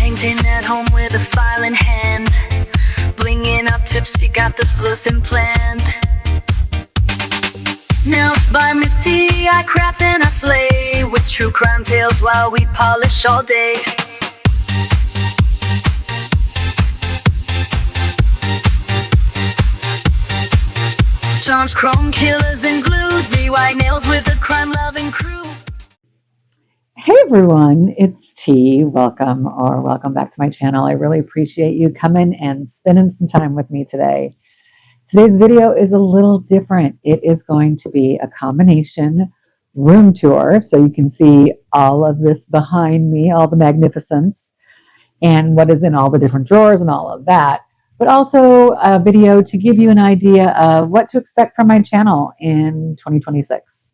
Painting at home with a file in hand, blinging up tipsy, got the sleuthing planned. Nails by Misty, I craft and I slay, with true crime tales while we polish all day. Charms, chrome killers and glue, DIY nails with a crime-loving crew. Hey everyone, it's T. Welcome back to my channel. I really appreciate you coming and spending some time with me today. Today's video is a little different. It is going to be a combination room tour, so you can see all of this behind me, all the magnificence, and what is in all the different drawers and all of that, but also a video to give you an idea of what to expect from my channel in 2026.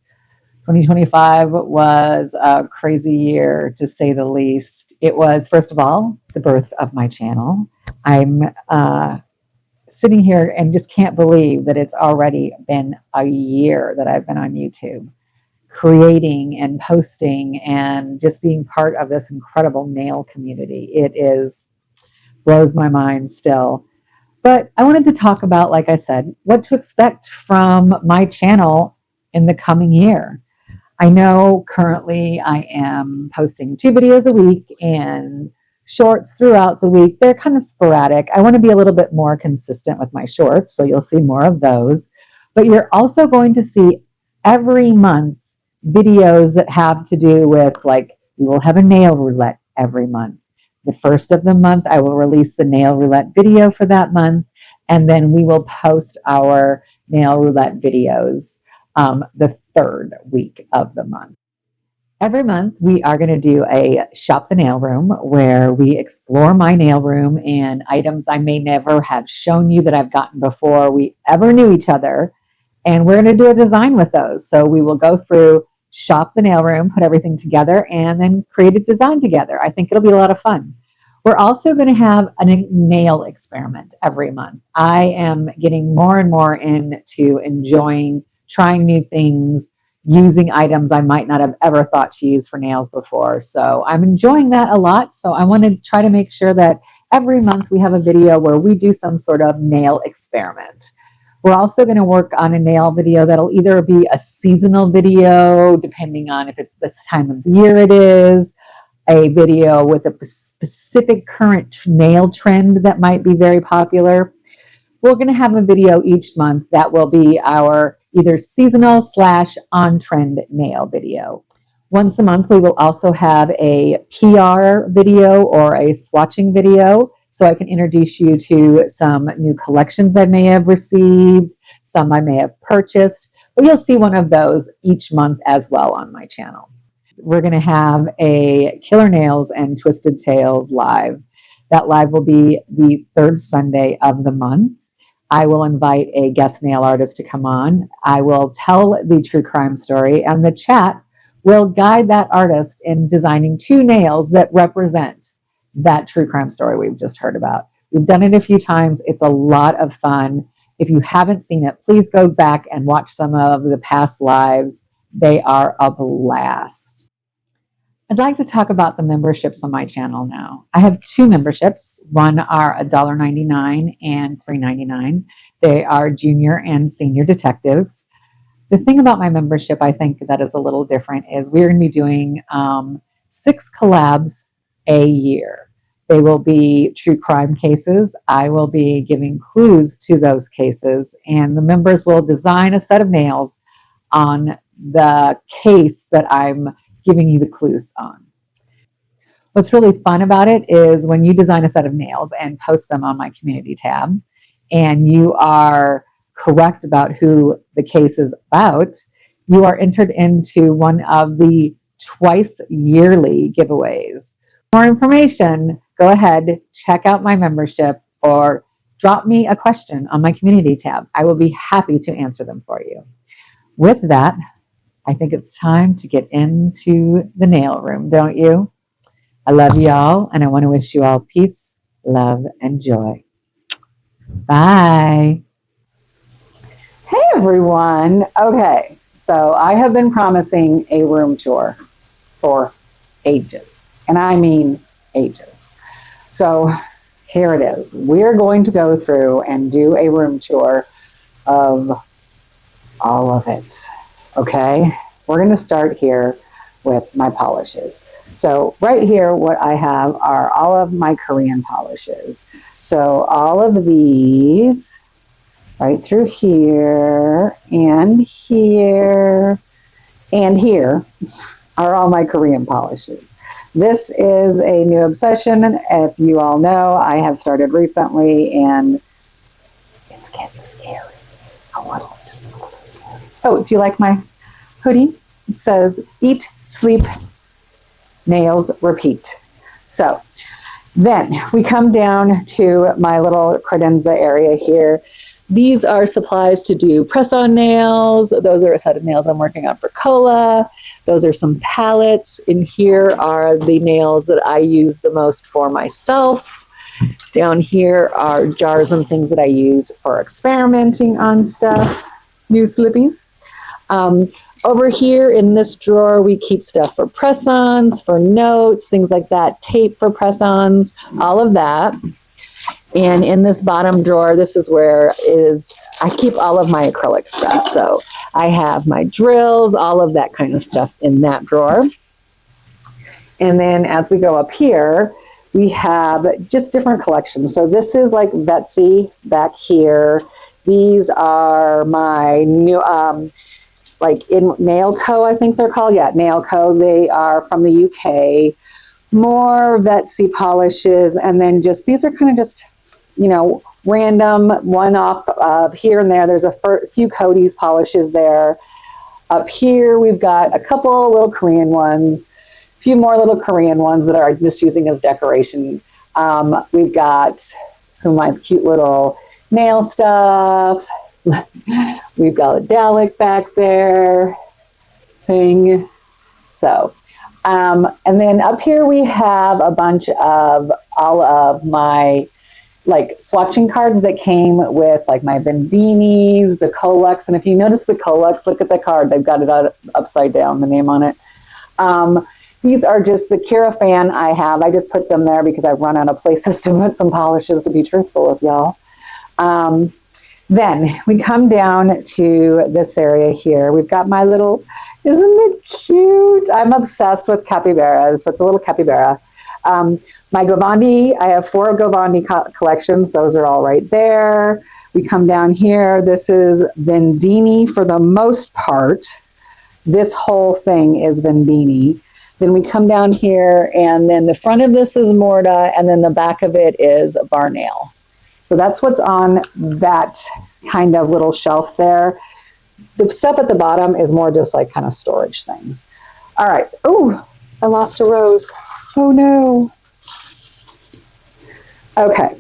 2025 was a crazy year, to say the least. It was, first of all, the birth of my channel. I'm sitting here and just can't believe that it's already been a year that I've been on YouTube, creating and posting and just being part of this incredible nail community. It blows my mind still. But I wanted to talk about, like I said, what to expect from my channel in the coming year. I know currently I am posting 2 videos a week and shorts throughout the week. They're kind of sporadic. I want to be a little bit more consistent with my shorts, so you'll see more of those. But you're also going to see every month videos that have to do with, like, we will have a nail roulette every month. The first of the month, I will release the nail roulette video for that month, and then we will post our nail roulette videos the third week of the month. Every month, we are going to do a Shop the Nail Room where we explore my nail room and items I may never have shown you that I've gotten before we ever knew each other. And we're going to do a design with those. So we will go through Shop the Nail Room, put everything together, and then create a design together. I think it'll be a lot of fun. We're also going to have a nail experiment every month. I am getting more and more into enjoying trying new things, using items I might not have ever thought to use for nails before. So I'm enjoying that a lot. So I want to try to make sure that every month we have a video where we do some sort of nail experiment. We're also going to work on a nail video that'll either be a seasonal video, depending on if it's the time of the year it is, a video with a specific current nail trend that might be very popular. We're going to have a video each month that will be our either seasonal / on-trend nail video. Once a month, we will also have a PR video or a swatching video, so I can introduce you to some new collections I may have received, some I may have purchased, but you'll see one of those each month as well on my channel. We're going to have a Killer Nails and Twisted Tales live. That live will be the third Sunday of the month. I will invite a guest nail artist to come on. I will tell the true crime story, and the chat will guide that artist in designing 2 nails that represent that true crime story we've just heard about. We've done it a few times. It's a lot of fun. If you haven't seen it, please go back and watch some of the past lives. They are a blast. I'd like to talk about the memberships on my channel now. I have 2 memberships. One are $1.99 and $3.99. They are junior and senior detectives. The thing about my membership I think that is a little different is we're going to be doing 6 collabs a year. They will be true crime cases. I will be giving clues to those cases, and the members will design a set of nails on the case that I'm giving you the clues on. What's really fun about it is when you design a set of nails and post them on my community tab, and you are correct about who the case is about, you are entered into one of the twice yearly giveaways. For more information, go ahead, check out my membership, or drop me a question on my community tab. I will be happy to answer them for you. With that, I think it's time to get into the nail room, don't you? I love y'all, and I want to wish you all peace, love, and joy. Bye. Hey, everyone. Okay, so I have been promising a room tour for ages, and I mean ages. So here it is. We're going to go through and do a room tour of all of it. Okay, we're going to start here with my polishes. So right here, what I have are all of my Korean polishes. So all of these, right through here and here and here, are all my Korean polishes. This is a new obsession. If you all know, I have started recently and it's getting scary. Just a little scary. Oh, do you like my hoodie? It says, eat, sleep, nails, repeat. So then we come down to my little credenza area here. These are supplies to do press-on nails. Those are a set of nails I'm working on for Cola. Those are some palettes. In here are the nails that I use the most for myself. Down here are jars and things that I use for experimenting on stuff. New slippies. Over here in this drawer, we keep stuff for press-ons, for notes, things like that, tape for press-ons, all of that. And in this bottom drawer, this is where I keep all of my acrylic stuff. So I have my drills, all of that kind of stuff in that drawer. And then as we go up here, we have just different collections. So this is like Betsy back here. These are my new, like in Nail Co, I think they're called. Yeah, Nail Co. They are from the UK. More Betsy polishes. And then just, these are kind of just, you know, random one-off of here and there. There's a few Cody's polishes there. Up here, we've got a couple little Korean ones, a few more little Korean ones that are just using as decoration. We've got some of my cute little nail stuff. We've got a Dalek back there thing. So, and then up here we have a bunch of all of my like swatching cards that came with like my Vendinis, the Collabs. And if you notice the Collabs, look at the card. They've got it upside down, the name on it. These are just the Kira fan I have. I just put them there because I've run out of places to put some polishes, to be truthful with y'all. Then we come down to this area here. We've got my little, isn't it cute? I'm obsessed with capybaras. So it's a little capybara. My Govandi, I have 4 Govandi collections. Those are all right there. We come down here. This is Vendini for the most part. This whole thing is Vendini. Then we come down here, and then the front of this is Morta, and then the back of it is Bar Nail. So that's what's on that kind of little shelf there. The stuff at the bottom is more just like kind of storage things. All right. Oh, I lost a rose. Oh no. Okay.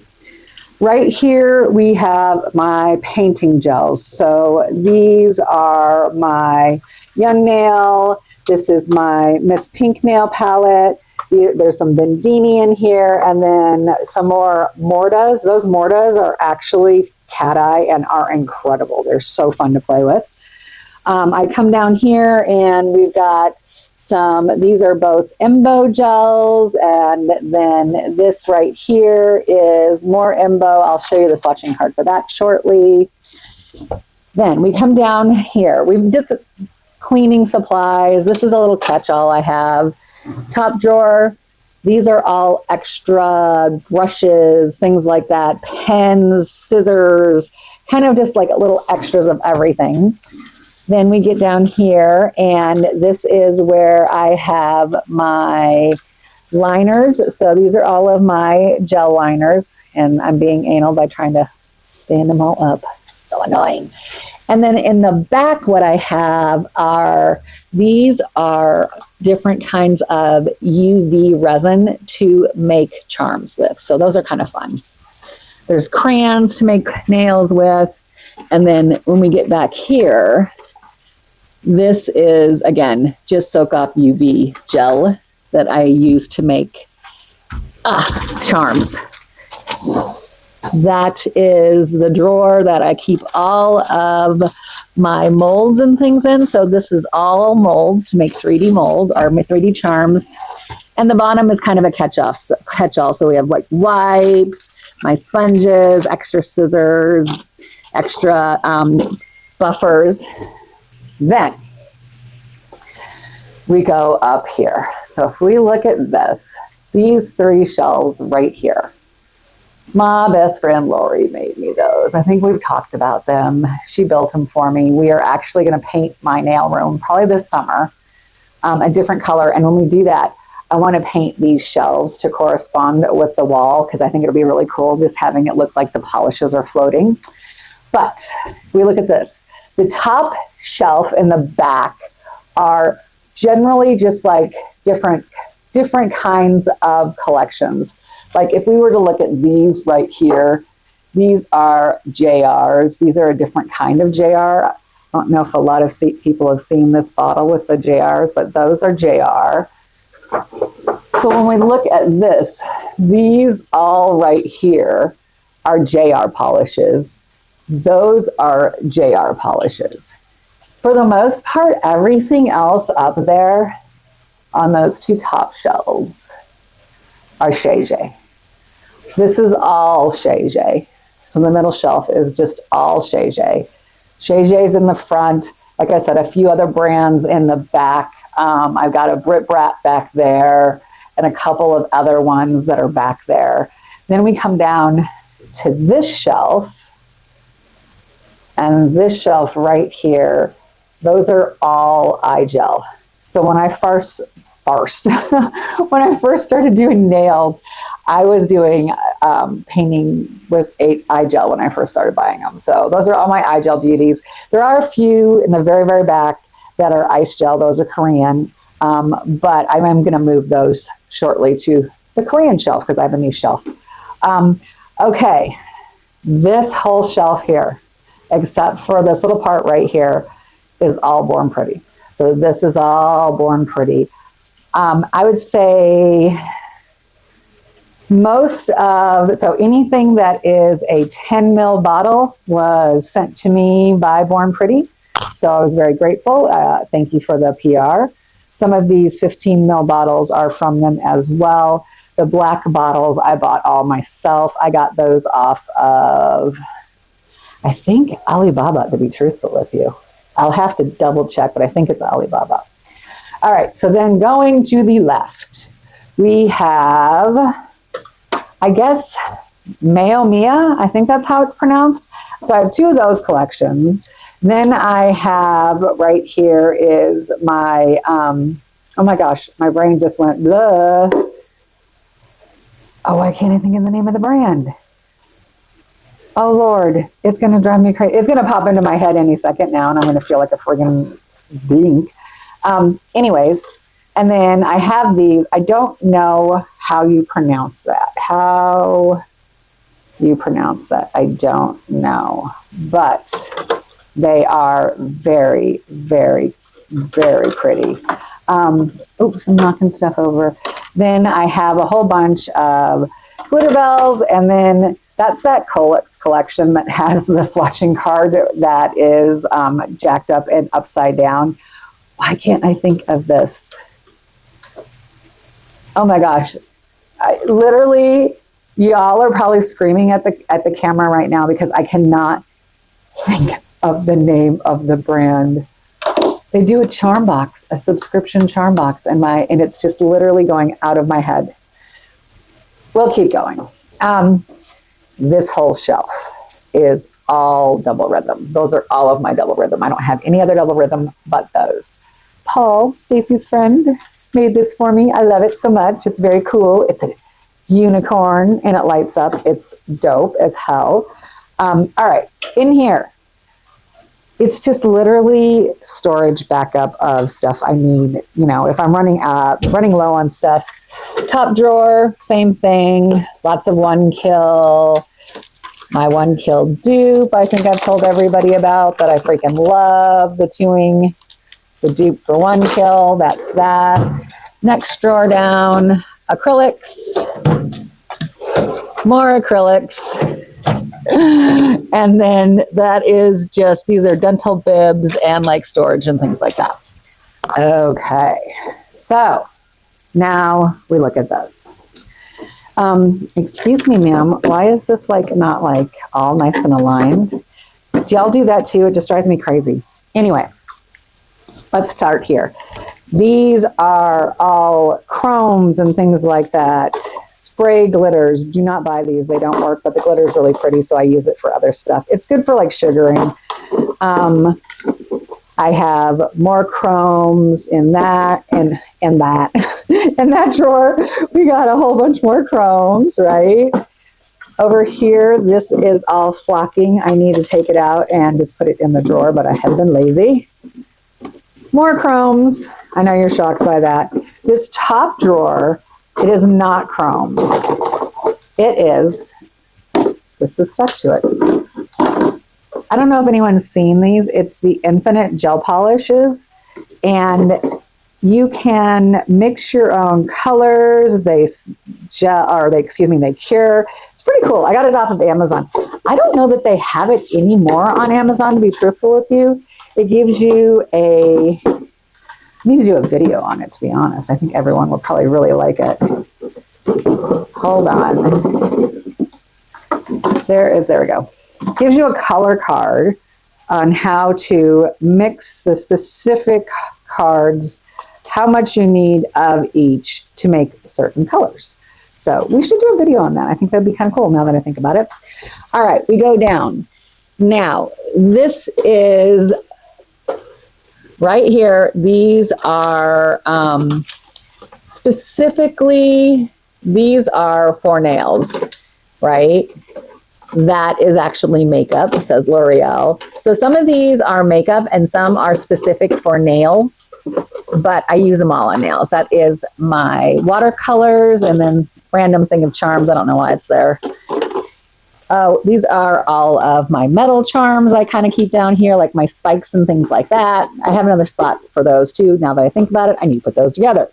Right here we have my painting gels. So these are my Young Nail. This is my Miss Pink Nail palette. There's some Vendini in here, and then some more Mortas. Those Mortas are actually cat eye and are incredible. They're so fun to play with. I come down here and we've got these are both Embo gels, and then this right here is more Embo. I'll show you the swatching card for that shortly. Then we come down here. We did the cleaning supplies. This is a little catch-all I have. Top drawer, these are all extra brushes, things like that, pens, scissors, kind of just like little extras of everything. Then we get down here, and this is where I have my liners. So these are all of my gel liners, and I'm being anal by trying to stand them all up. So annoying. And then in the back, what I have are, these are different kinds of UV resin to make charms with. So those are kind of fun. There's crayons to make nails with. And then when we get back here, this is, again, just soak off UV gel that I use to make charms. That is the drawer that I keep all of my molds and things in. So this is all molds to make 3D molds or 3D charms. And the bottom is kind of a catch-all. So we have like wipes, my sponges, extra scissors, extra buffers. Then we go up here. So if we look at this, these 3 shelves right here, my best friend Lori made me those. I think we've talked about them. She built them for me. We are actually going to paint my nail room probably this summer, a different color. And when we do that, I want to paint these shelves to correspond with the wall because I think it'll be really cool just having it look like the polishes are floating. But we look at this. The top shelf and the back are generally just like different kinds of collections. Like if we were to look at these right here, these are JRs. These are a different kind of JR. I don't know if a lot of people have seen this bottle with the JRs, but those are JR. So when we look at this, these all right here are JR polishes. Those are JR polishes. For the most part, everything else up there on those 2 top shelves are Shay J. This is all Shay J. So the middle shelf is just all Shay J. Shay J's in the front. Like I said, a few other brands in the back. I've got a Brit Brat back there and a couple of other ones that are back there. Then we come down to this shelf, and this shelf right here, those are all eye gel. So when I first started doing nails, I was doing painting with eye gel when I first started buying them. So those are all my eye gel beauties. There are a few in the very, very back that are ice gel. Those are Korean. But I'm going to move those shortly to the Korean shelf because I have a new shelf. Okay, this whole shelf here, except for this little part right here, is all Born Pretty. So this is all Born Pretty. I would say so anything that is a 10 ml bottle was sent to me by Born Pretty. So I was very grateful. Thank you for the PR. Some of these 15 ml bottles are from them as well. The black bottles I bought all myself. I got those off of, I think, Alibaba, to be truthful with you. I'll have to double check, but I think it's Alibaba. All right, so then going to the left, we have, I guess, Meo Mia. I think that's how it's pronounced. So I have 2 of those collections. Then I have right here is my, oh my gosh, my brain just went blah. Oh, why can't I think of the name of the brand? Oh Lord, it's going to drive me crazy. It's going to pop into my head any second now, and I'm going to feel like a friggin' dink. Anyways, and then I have these. I don't know how you pronounce that. How you pronounce that, I don't know. But they are very, very, very pretty. Oops, I'm knocking stuff over. Then I have a whole bunch of glitter bells, and then that's that Collabs collection that has the swatching card that is jacked up and upside down. Why can't I think of this? Oh my gosh. Literally, y'all are probably screaming at the camera right now because I cannot think of the name of the brand. They do a charm box, a subscription charm box, and it's just literally going out of my head. We'll keep going. This whole shelf is all double rhythm. Those are all of my double rhythm. I don't have any other double rhythm but those. Paul, Stacy's friend, made this for me. I love it so much. It's very cool. It's a unicorn and it lights up. It's dope as hell. All right, in here, it's just literally storage backup of stuff I need. You know, if I'm running low on stuff. Top drawer, same thing. Lots of One Kill. My One Kill dupe, I think I've told everybody about, that I freaking love the Tuing. The dupe for One Kill, that's that. Next drawer down, acrylics. More acrylics. And then that is just, these are dental bibs and like storage and things like that. Okay, so Now we look at this. Excuse me, ma'am, why is this like not like all nice and aligned? Do y'all do that too? It just drives me crazy. Anyway, let's start here. These are all chromes and things like that. Spray glitters. Do not buy these. They don't work, but the glitter is really pretty, so I use it for other stuff. It's good for like sugaring. I have more chromes in that and that. In that drawer, we got a whole bunch more chromes, right? Over here, this is all flocking. I need to take it out and just put it in the drawer, but I have been lazy. More chromes. I know you're shocked by that. This top drawer, it is not chromes. It is, this is stuck to it. I don't know if anyone's seen these. It's the infinite gel polishes, and you can mix your own colors. They cure. It's pretty cool. I got it off of Amazon. I don't know that they have it anymore on Amazon, to be truthful with you. It gives you a, I need to do a video on it, to be honest. I think everyone will probably really like it. Hold on. There we go. Gives you a color card on how to mix the specific cards, how much you need of each to make certain colors. So we should do a video on that. I think that'd be kind of cool now that I think about it. All right, we go down. Now, this is right here. These are specifically, these are for nails, right? That is actually makeup. It says L'Oreal. So some of these are makeup and some are specific for nails, but I use them all on nails. That is my watercolors and then random thing of charms. I don't know why it's there. Oh, these are all of my metal charms I kind of keep down here, like my spikes and things like that. I have another spot for those too. Now that I think about it, I need to put those together.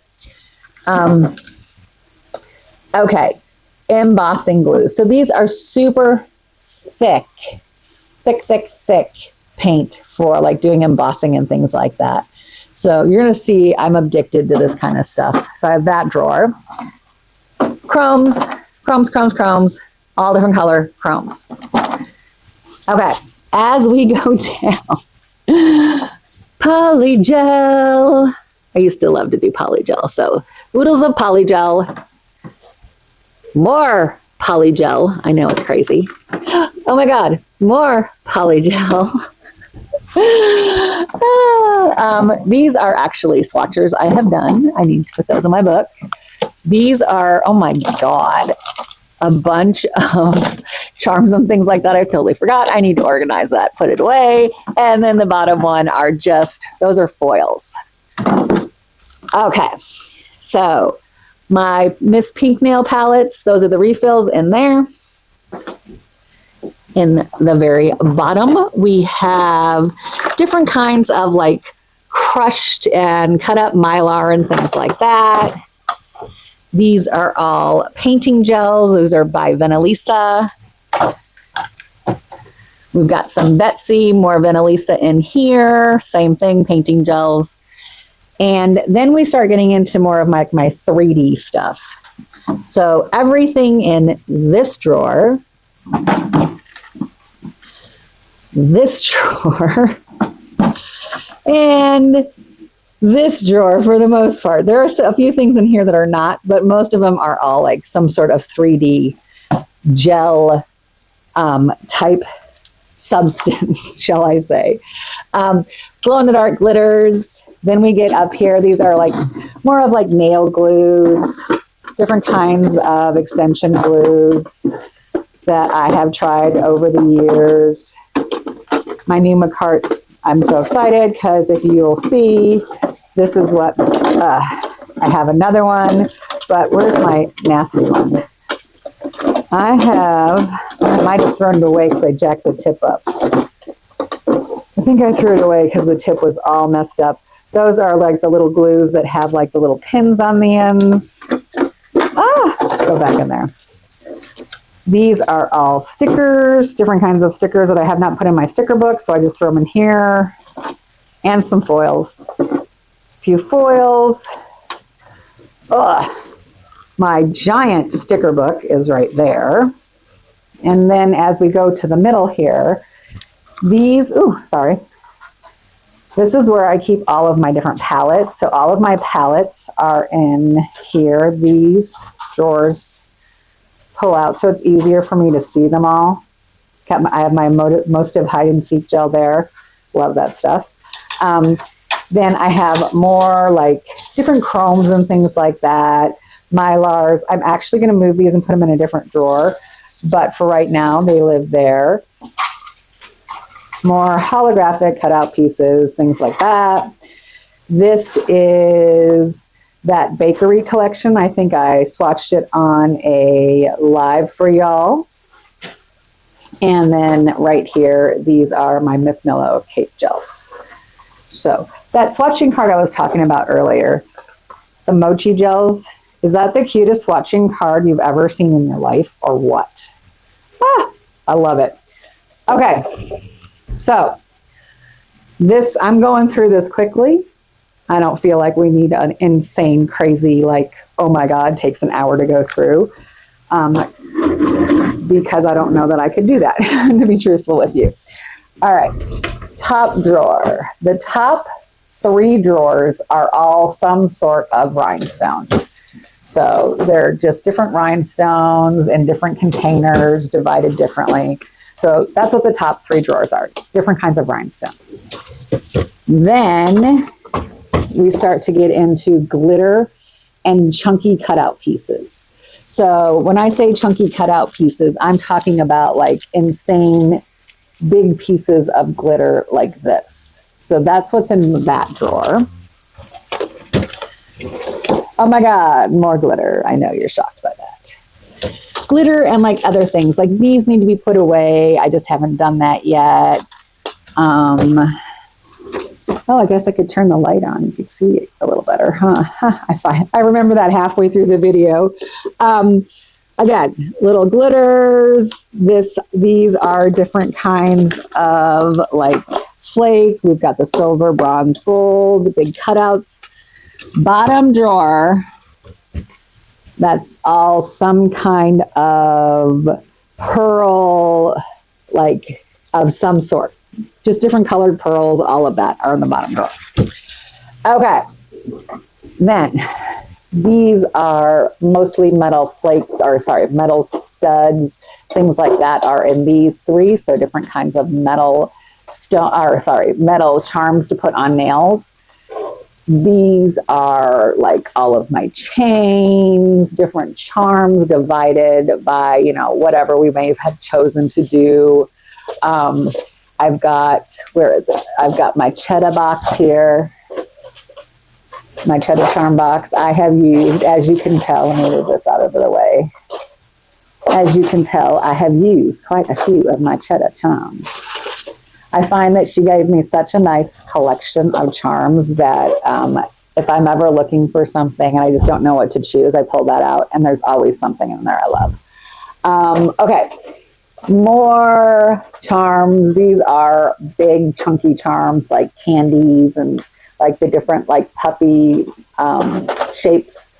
Okay. Embossing glue. So these are super thick paint for like doing embossing and things like that. So you're going to see I'm addicted to this kind of stuff. So I have that drawer. Chromes, all different color chromes. Okay, as we go down, polygel. I used to love to do polygel. So oodles of polygel. More polygel. I know it's crazy. Oh my God, more polygel. These are actually swatchers I have done. I need to put those in my book. These are, oh my God, a bunch of charms and things like that. I totally forgot. I need to organize that, put it away. And then the bottom one are just, those are foils. Okay, so my Miss Pink Nail palettes, those are the refills in there. In the very bottom, we have different kinds of like crushed and cut up mylar and things like that. These are all painting gels. Those are by Venalisa. We've got some Betsy, more Venalisa in here. Same thing, painting gels. And then we start getting into more of my 3D stuff. So everything in this drawer, and this drawer for the most part. There are a few things in here that are not, but most of them are all like some sort of 3D gel type substance, shall I say. Glow-in-the-dark glitters. Then we get up here, these are like more of like nail glues, different kinds of extension glues that I have tried over the years. My new McCart, I'm so excited because if you'll see, this is what, I have another one, but where's my nasty one? I might have thrown it away because I jacked the tip up. I think I threw it away because the tip was all messed up. Those are like the little glues that have like the little pins on the ends. Go back in there. These are all stickers, different kinds of stickers that I have not put in my sticker book, so I just throw them in here. And some foils. A few foils. My giant sticker book is right there. And then as we go to the middle here, these, this is where I keep all of my different palettes. So all of my palettes are in here. These drawers pull out so it's easier for me to see them all. I have my most of hide and seek gel there. Love that stuff. Then I have more like different chromes and things like that. Mylars. I'm actually going to move these and put them in a different drawer. But for right now, they live there. More holographic cutout pieces, things like that. This is that bakery collection. I think I swatched it on a live for y'all. And then right here, these are my Myth cake gels. So that swatching card I was talking about earlier, the mochi gels, is that the cutest swatching card you've ever seen in your life or what? I love it. Okay, so this, I'm going through this quickly. I don't feel like we need an insane, crazy, like, oh my God, takes an hour to go through. Because I don't know that I could do that, to be truthful with you. All right, top drawer. The top 3 drawers are all some sort of rhinestone. So they're just different rhinestones in different containers, divided differently. So that's what the top 3 drawers are, different kinds of rhinestone. Then we start to get into glitter and chunky cutout pieces. So when I say chunky cutout pieces, I'm talking about like insane big pieces of glitter like this. So that's what's in that drawer. Oh my God, more glitter. I know you're shocked by that. Glitter and like other things, like these need to be put away. I just haven't done that yet. Oh, I guess I could turn the light on. You could see it a little better, huh? I remember that halfway through the video. Again, little glitters. These are different kinds of like flake. We've got the silver, bronze, gold, the big cutouts. Bottom drawer, that's all some kind of pearl, like of some sort. Just different colored pearls, all of that are in the bottom drawer. Okay, then these are mostly metal flakes, or sorry, metal studs, things like that are in these 3. So different kinds of metal metal charms to put on nails. These are like all of my chains, different charms divided by, you know, whatever we may have chosen to do. I've got, where is it? I've got my cheddar box here. My cheddar charm box. I have used, as you can tell, let me move this out of the way. As you can tell, I have used quite a few of my cheddar charms. I find that she gave me such a nice collection of charms that if I'm ever looking for something and I just don't know what to choose, I pull that out and there's always something in there I love. Okay, more charms. These are big chunky charms like candies and like the different like puffy shapes.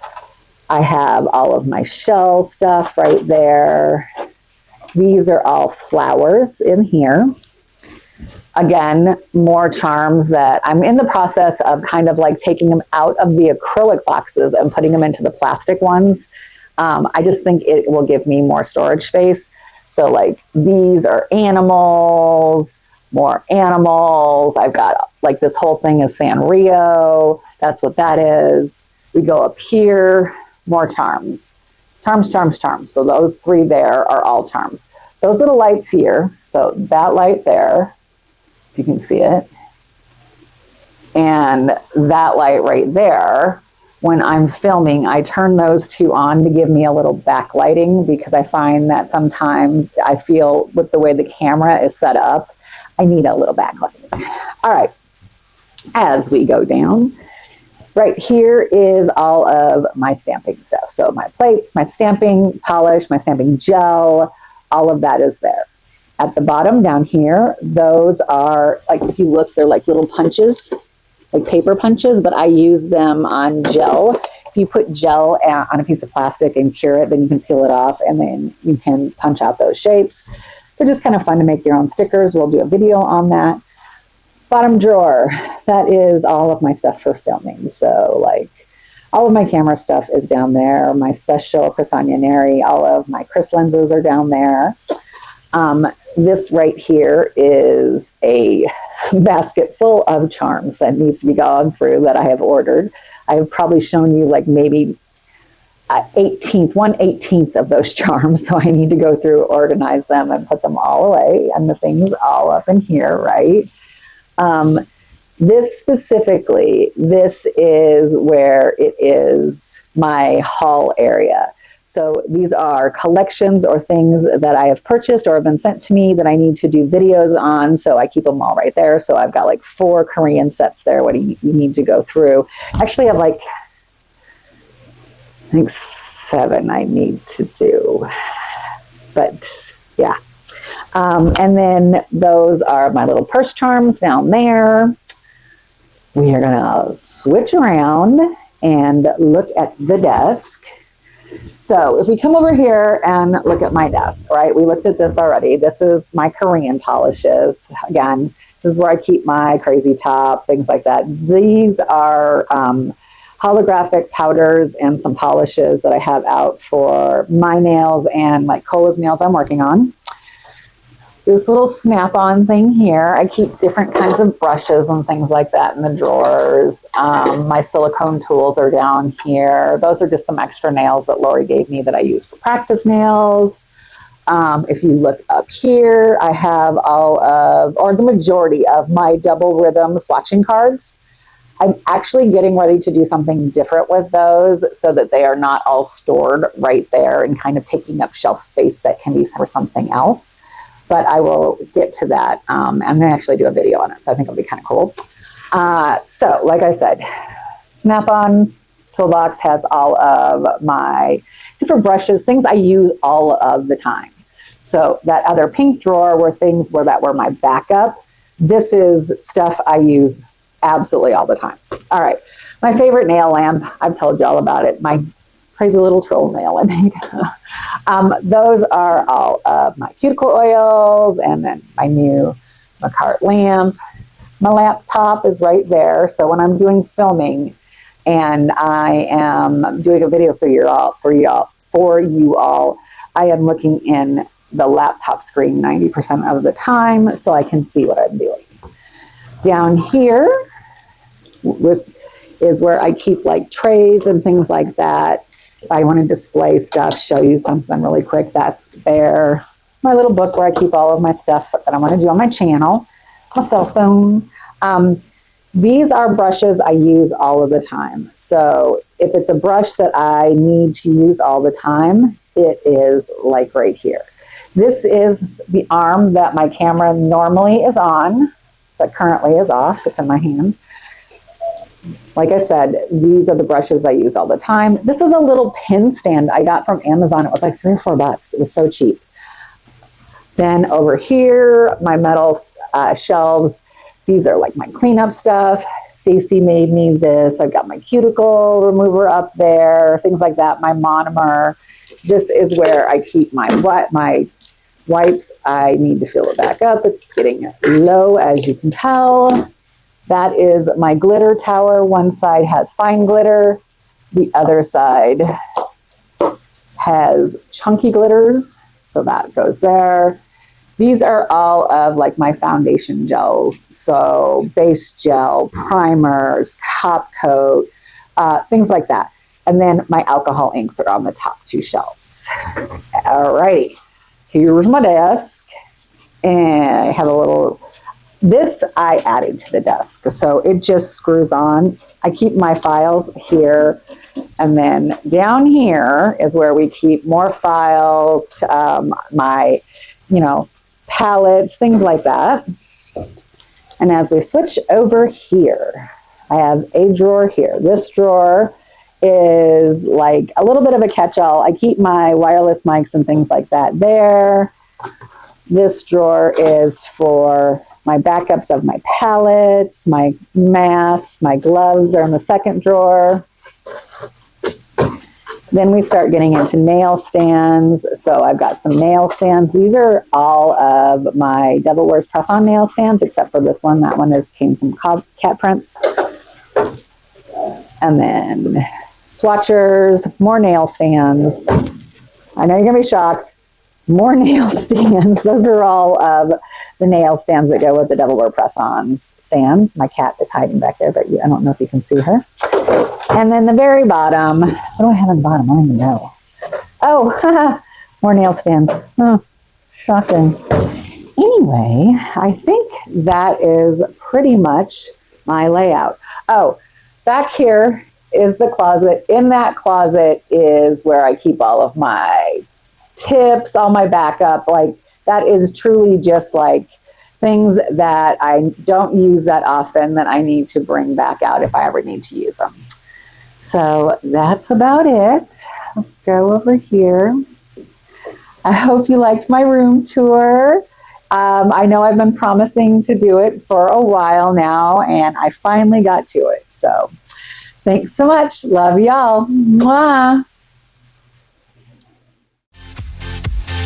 I have all of my shell stuff right there. These are all flowers in here. Again, more charms that I'm in the process of kind of like taking them out of the acrylic boxes and putting them into the plastic ones. I just think it will give me more storage space. So like these are animals, more animals. I've got like this whole thing is Sanrio. That's what that is. We go up here, more charms. Charms, charms, charms. So those 3 there are all charms. Those little lights here, so that light there, if you can see it, and that light right there, when I'm filming, I turn those 2 on to give me a little backlighting because I find that sometimes I feel with the way the camera is set up, I need a little backlighting. All right, as we go down, right here is all of my stamping stuff. So my plates, my stamping polish, my stamping gel, all of that is there. At the bottom down here, those are, like if you look, they're like little punches, like paper punches, but I use them on gel if you put gel on a piece of plastic and cure it, then you can peel it off and then you can punch out those shapes. They're just kind of fun to make your own stickers. We'll do a video on that. Bottom drawer, that is all of my stuff for filming. So like all of my camera stuff is down there. My special Crisagna Neri, all of my Cris lenses are down there. This right here is a basket full of charms that needs to be gone through that I have ordered. I have probably shown you like maybe 1/18 of those charms. So I need to go through, organize them and put them all away, and the things all up in here, right? This specifically, this is where it is my haul area. So these are collections or things that I have purchased or have been sent to me that I need to do videos on. So I keep them all right there. So I've got like 4 Korean sets there. What do you need to go through? Actually, I have like, I think 7 I need to do. But yeah. And then those are my little purse charms down there. We are going to switch around and look at the desk. So if we come over here and look at my desk, right, we looked at this already. This is my Korean polishes. Again, this is where I keep my crazy top, things like that. These are holographic powders and some polishes that I have out for my nails and like Cola's nails I'm working on. This little snap-on thing here, I keep different kinds of brushes and things like that in the drawers. My silicone tools are down here. Those are just some extra nails that Lori gave me that I use for practice nails. If you look up here, I have all of, or the majority of my double rhythm swatching cards. I'm actually getting ready to do something different with those so that they are not all stored right there and kind of taking up shelf space that can be for something else. But I will get to that. I'm going to actually do a video on it, so I think it'll be kind of cool. So, like I said, Snap-on Toolbox has all of my different brushes, things I use all of the time. So that other pink drawer were things that were my backup. This is stuff I use absolutely all the time. All right, my favorite nail lamp. I've told you all about it. My crazy little troll nail I made. Those are all of my cuticle oils, and then my new Macart lamp. My laptop is right there. So when I'm doing filming and I am doing a video for you all, I am looking in the laptop screen 90% of the time so I can see what I'm doing. Down here is where I keep like trays and things like that. If I want to display stuff, show you something really quick, that's there. My little book where I keep all of my stuff that I want to do on my channel. My cell phone. These are brushes I use all of the time. So if it's a brush that I need to use all the time, it is like right here. This is the arm that my camera normally is on, but currently is off. It's in my hand. Like I said, these are the brushes I use all the time. This is a little pin stand I got from Amazon. It was like $3 or $4. It was so cheap. Then over here, my metal shelves. These are like my cleanup stuff. Stacy made me this. I've got my cuticle remover up there, things like that. My monomer. This is where I keep my wipes. I need to fill it back up. It's getting low, as you can tell. That is my glitter tower. One side has fine glitter. The other side has chunky glitters. So that goes there. These are all of like my foundation gels. So base gel, primers, top coat, things like that. And then my alcohol inks are on the top 2 shelves. All right, here's my desk. And I have a little, this I added to the desk. So it just screws on. I keep my files here. And then down here is where we keep more files, my, palettes, things like that. And as we switch over here, I have a drawer here. This drawer is like a little bit of a catch-all. I keep my wireless mics and things like that there. This drawer is for my backups of my palettes, my masks, my gloves are in the second drawer. Then we start getting into nail stands. So I've got some nail stands. These are all of my Devil Wears press-on nail stands, except for this one. That one came from Cat Prints. And then swatchers, more nail stands. I know you're going to be shocked. More nail stands. Those are all of the nail stands that go with the Devil Wear press-on stands. My cat is hiding back there, but I don't know if you can see her. And then the very bottom, what do I have on the bottom? I don't even know. Oh, more nail stands. Oh, shocking. Anyway, I think that is pretty much my layout. Oh, back here is the closet. In that closet is where I keep all of my tips, all my backup. Like, that is truly just like things that I don't use that often that I need to bring back out if I ever need to use them. So that's about it. Let's go over here. I hope you liked my room tour. I know I've been promising to do it for a while now, and I finally got to it. So thanks so much. Love y'all. Mwah.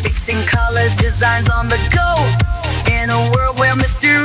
Fixing colors, designs on the go. In a world where mystery